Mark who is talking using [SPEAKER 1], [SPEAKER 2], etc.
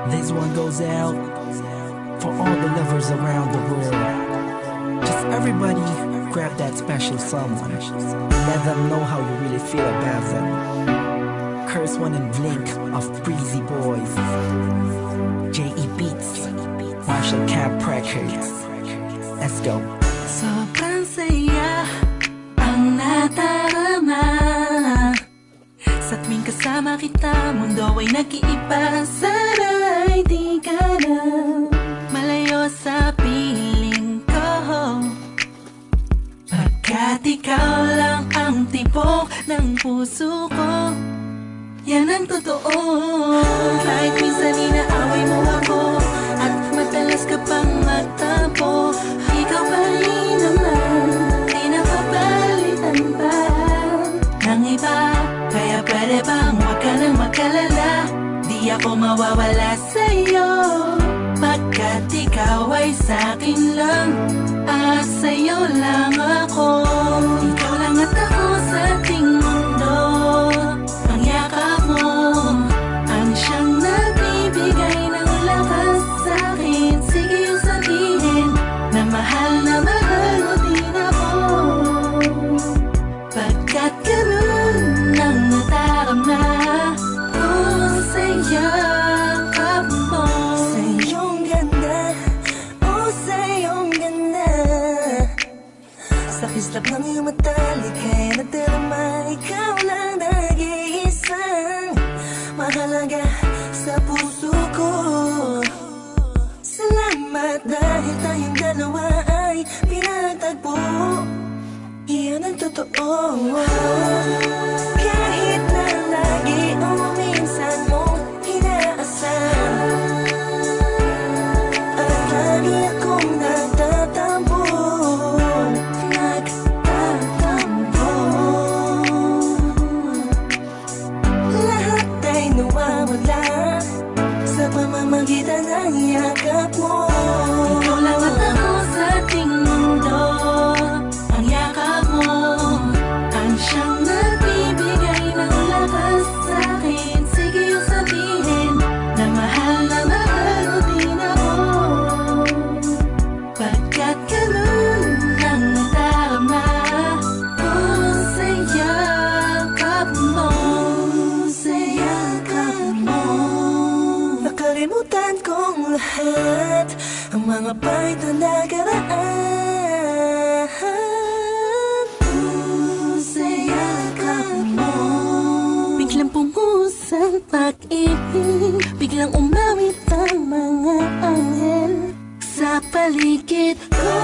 [SPEAKER 1] This one goes out for all the lovers around the world. Just everybody grab that special someone. Let them know how you really feel about them. Curse One and Blink of Breezy Boys. J.E. Beats, Marshall Camp Records. Let's go.
[SPEAKER 2] Sobrang saya ang nadarama sa tuwing kasama kita. Mundo ay nag-iiba. Sana'y di ka na malayo sa piling ko, pagkat ikaw lang ang tibok ng puso ko. Yan ang totoo. Kahit minsan inaaway mo ako at madalas ka pang magtampo, ikaw pa rin naman, di napapalitan pa ng iba. Kaya pwede bang huwag ka nang mag-alala, di ako mawawala sa'yo, pagkat ikaw ay sa'kin lang at sa'yo lang ako. Ikaw lang at ako sa ating mundo. Ang yakap mo ang siyang nagbibigay ng lakas sa'kin. Sige yung sabihin na mahal mo din ako, pagkat ganun ang nadarama ko sa yakap mo. Sa iyong ganda, oh sa iyong ganda, sa kislap ng iyong mata, likha'y nadarama. Ikaw lang nag-iisang mahalaga sa puso ko. Salamat dahil tayong dalawa ay pinagtagpo. Iyan ang totoo. Kahit na lagi o minsan mong inaasahan, at lagi akong nagtatampo. Lahat ay nawawala sa pamamagitan ng yakap mo. Ikaw lang at ako sa ating mundo. Ang yakap mo ang siyang nagbibigay ng lakas sa'kin. Sige yung sabihin na mahal mo din ako, pagkat ganun ang nadarama ko sa yakap mo. Sa yakap mo, nakalimutan kong lahat ang mga pahit na nakaraan. Sa yakap mo, biglang pumuhos ang pag-ibig, biglang umawit ang mga anghel sa paligid ko.